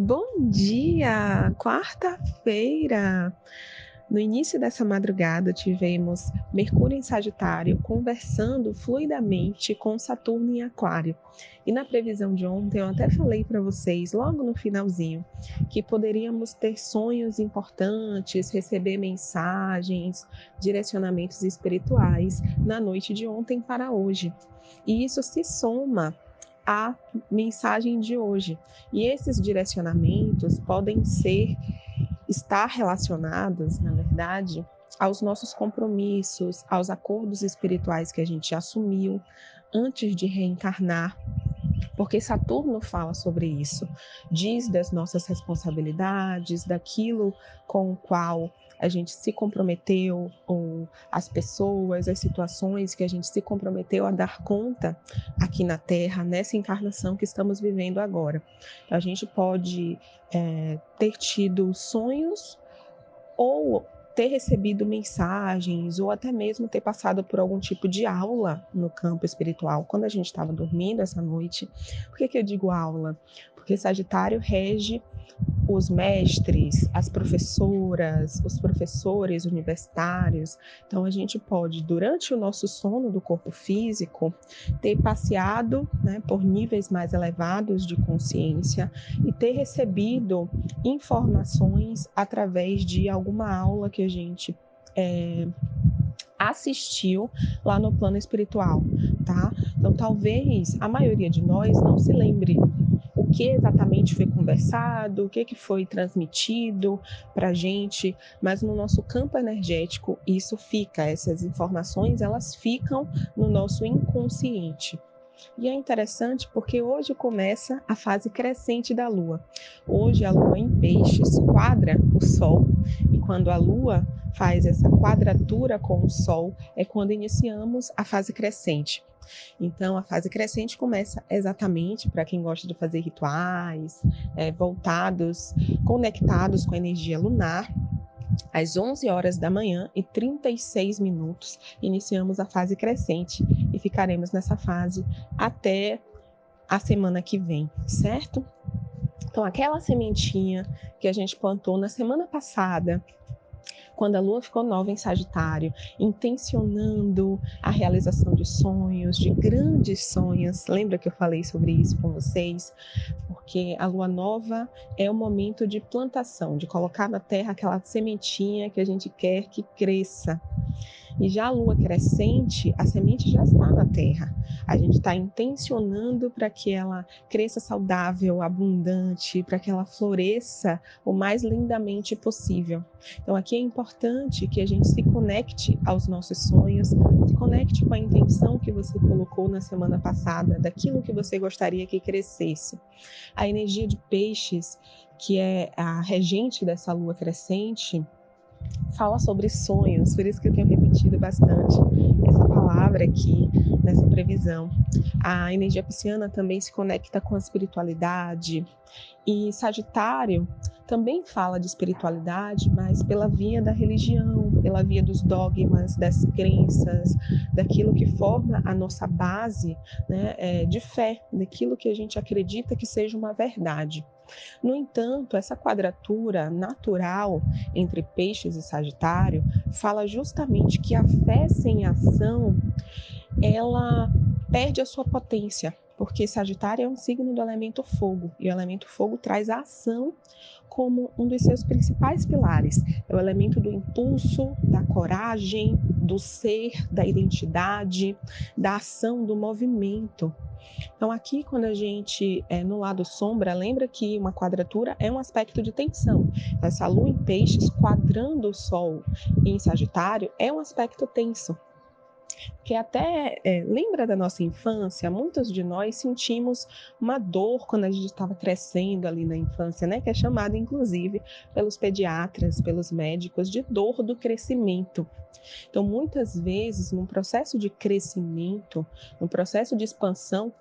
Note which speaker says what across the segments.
Speaker 1: Bom dia! Quarta-feira! No início dessa madrugada, tivemos Mercúrio em Sagitário conversando fluidamente com Saturno em Aquário. E na previsão de ontem, eu até falei para vocês, logo no finalzinho, que poderíamos ter sonhos importantes, receber mensagens, direcionamentos espirituais na noite de ontem para hoje. E isso se soma à mensagem de hoje. E esses direcionamentos podem estar relacionados, na verdade, aos nossos compromissos, aos acordos espirituais que a gente assumiu antes de reencarnar, porque Saturno fala sobre isso, diz das nossas responsabilidades, daquilo com o qual a gente se comprometeu, ou as pessoas, as situações que a gente se comprometeu a dar conta aqui na Terra, nessa encarnação que estamos vivendo agora. A gente pode ter tido sonhos ou ter recebido mensagens, ou até mesmo ter passado por algum tipo de aula no campo espiritual, quando a gente estava dormindo essa noite. Por que eu digo aula? Porque Sagitário rege os mestres, as professoras, os professores universitários. Então, a gente pode, durante o nosso sono do corpo físico, ter passeado, por níveis mais elevados de consciência e ter recebido informações através de alguma aula que a gente assistiu lá no plano espiritual, tá? Então, talvez a maioria de nós não se lembre o que exatamente foi conversado, o que foi transmitido para a gente, mas no nosso campo energético isso fica, essas informações elas ficam no nosso inconsciente. E é interessante porque hoje começa a fase crescente da Lua. Hoje a Lua em Peixes quadra o Sol, e quando a Lua faz essa quadratura com o Sol, é quando iniciamos a fase crescente. Então, a fase crescente começa exatamente para quem gosta de fazer rituais, voltados, conectados com a energia lunar. Às 11 horas da manhã e 36 minutos, iniciamos a fase crescente e ficaremos nessa fase até a semana que vem, certo? Então, aquela sementinha que a gente plantou na semana passada, quando a Lua ficou nova em Sagitário, intencionando a realização de sonhos, de grandes sonhos. Lembra que eu falei sobre isso com vocês? Porque a Lua nova é o momento de plantação, de colocar na terra aquela sementinha que a gente quer que cresça. E já a Lua crescente, a semente já está na terra. A gente está intencionando para que ela cresça saudável, abundante, para que ela floresça o mais lindamente possível. Então aqui é importante que a gente se conecte aos nossos sonhos, se conecte com a intenção que você colocou na semana passada, daquilo que você gostaria que crescesse. A energia de Peixes, que é a regente dessa Lua crescente, fala sobre sonhos, por isso que eu tenho repetido bastante essa palavra aqui nessa previsão. A energia pisciana também se conecta com a espiritualidade, e Sagitário também fala de espiritualidade, mas pela via da religião, pela via dos dogmas, das crenças, daquilo que forma a nossa base, de fé, daquilo que a gente acredita que seja uma verdade. No entanto, essa quadratura natural entre Peixes e Sagitário fala justamente que a fé sem ação, ela perde a sua potência, porque Sagitário é um signo do elemento fogo, e o elemento fogo traz a ação como um dos seus principais pilares. É o elemento do impulso, da coragem, do ser, da identidade, da ação, do movimento. Então aqui, quando a gente no lado sombra, lembra que uma quadratura é um aspecto de tensão. Essa Lua em Peixes quadrando o Sol em Sagitário é um aspecto tenso. Que até lembra da nossa infância, muitos de nós sentimos uma dor quando a gente estava crescendo ali na infância, que é chamada inclusive pelos pediatras, pelos médicos, de dor do crescimento. Então, muitas vezes, num processo de crescimento, num processo de expansão,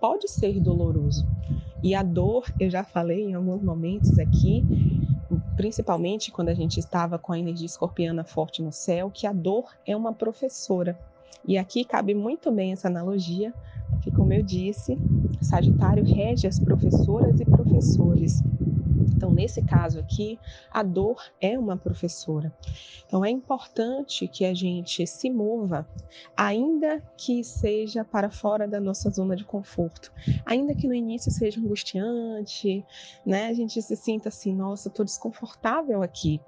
Speaker 1: pode ser doloroso. E a dor, eu já falei em alguns momentos aqui, principalmente quando a gente estava com a energia escorpiana forte no céu, que a dor é uma professora. E aqui cabe muito bem essa analogia, porque, como eu disse, Sagitário rege as professoras e professores. Então, nesse caso aqui, a dor é uma professora. Então, é importante que a gente se mova, ainda que seja para fora da nossa zona de conforto. Ainda que no início seja angustiante, né? A gente se sinta assim, nossa, estou desconfortável aqui.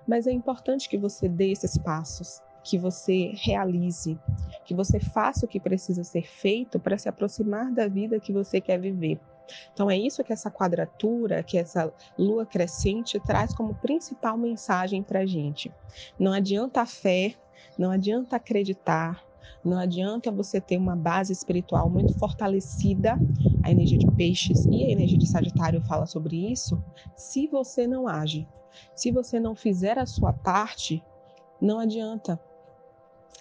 Speaker 1: Mas é importante que você dê esses passos, que você realize, que você faça o que precisa ser feito para se aproximar da vida que você quer viver. Então é isso que essa quadratura, que essa lua crescente traz como principal mensagem para a gente. Não adianta a fé, não adianta acreditar, não adianta você ter uma base espiritual muito fortalecida, a energia de peixes e a energia de Sagitário fala sobre isso, se você não age. Se você não fizer a sua parte, não adianta.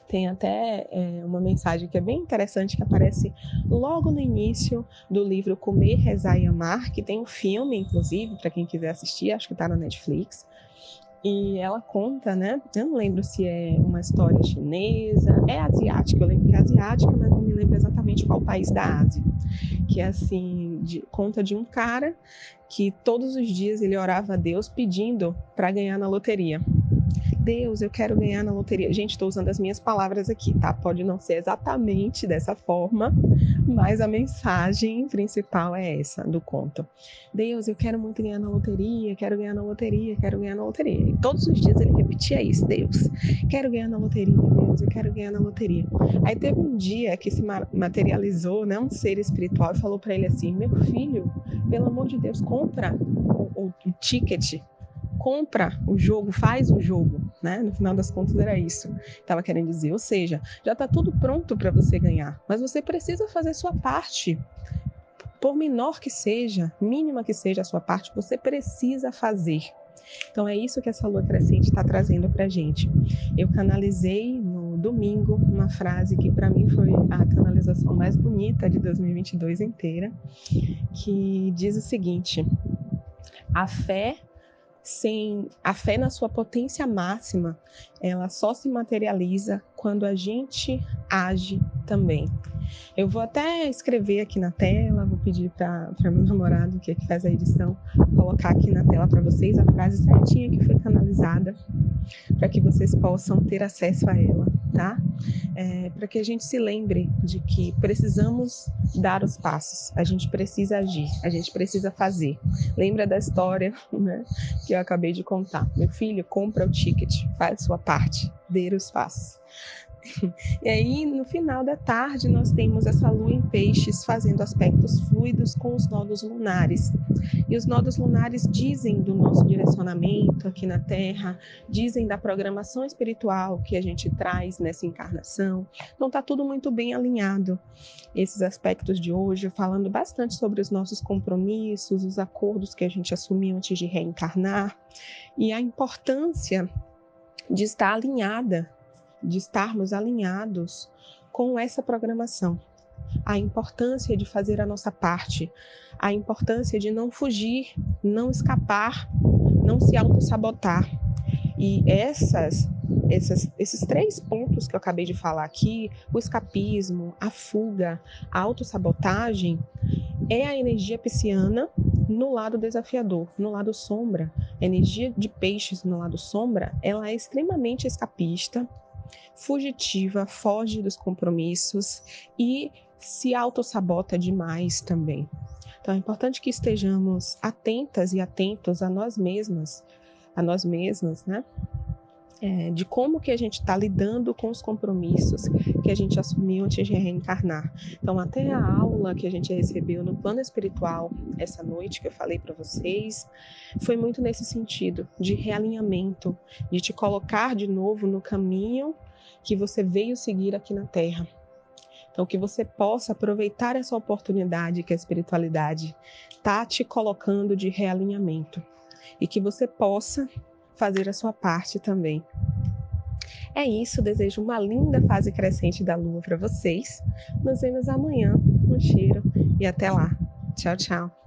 Speaker 1: Tem até uma mensagem que é bem interessante, que aparece logo no início do livro Comer, Rezar e Amar, que tem um filme, inclusive, para quem quiser assistir, acho que está na Netflix. E ela conta, né? Eu não lembro se é uma história chinesa, é asiática, eu lembro que é asiática, mas não me lembro exatamente qual país da Ásia. Que é assim, conta de um cara que todos os dias ele orava a Deus pedindo para ganhar na loteria. Deus, eu quero ganhar na loteria. Gente, estou usando as minhas palavras aqui, tá? Pode não ser exatamente dessa forma, mas a mensagem principal é essa do conto. Deus, eu quero muito ganhar na loteria, quero ganhar na loteria, quero ganhar na loteria. E todos os dias ele repetia isso, Deus, quero ganhar na loteria, Deus, eu quero ganhar na loteria. Aí teve um dia que se materializou, né, um ser espiritual e falou para ele assim, meu filho, pelo amor de Deus, compra o ticket, compra o jogo, faz o jogo, né? No final das contas era isso que estava querendo dizer. Ou seja, já está tudo pronto para você ganhar, mas você precisa fazer sua parte. Por menor que seja, mínima que seja a sua parte, você precisa fazer. Então é isso que essa lua crescente está trazendo para a gente. Eu canalizei no domingo uma frase que para mim foi a canalização mais bonita de 2022 inteira, que diz o seguinte: a fé na sua potência máxima, ela só se materializa quando a gente age também. Eu vou até escrever aqui na tela, vou pedir para meu namorado, que faz a edição, colocar aqui na tela para vocês a frase certinha que foi canalizada, para que vocês possam ter acesso a ela, tá? Para que a gente se lembre de que precisamos dar os passos, a gente precisa agir, a gente precisa fazer. Lembra da história, né, que eu acabei de contar? Meu filho, compra o ticket, faz sua parte, dê os passos. E aí, no final da tarde, nós temos essa lua em peixes fazendo aspectos fluidos com os nodos lunares. E os nodos lunares dizem do nosso direcionamento aqui na Terra, dizem da programação espiritual que a gente traz nessa encarnação. Então, está tudo muito bem alinhado. Esses aspectos de hoje, falando bastante sobre os nossos compromissos, os acordos que a gente assumiu antes de reencarnar, e a importância de estar alinhada, de estarmos alinhados com essa programação. A importância de fazer a nossa parte, a importância de não fugir, não escapar, não se autossabotar. E esses 3 pontos que eu acabei de falar aqui, o escapismo, a fuga, a autossabotagem, é a energia pisciana no lado desafiador, no lado sombra. A energia de peixes no lado sombra, ela é extremamente escapista, fugitiva, foge dos compromissos e se autossabota demais também. Então é importante que estejamos atentas e atentos a nós mesmas, né? De como que a gente está lidando com os compromissos que a gente assumiu antes de reencarnar. Então, até a aula que a gente recebeu no plano espiritual essa noite, que eu falei para vocês, foi muito nesse sentido, de realinhamento, de te colocar de novo no caminho que você veio seguir aqui na Terra. Então, que você possa aproveitar essa oportunidade que a espiritualidade está te colocando de realinhamento e que você possa fazer a sua parte também. É isso, desejo uma linda fase crescente da Lua para vocês. Nos vemos amanhã. Um cheiro e até lá. Tchau, tchau.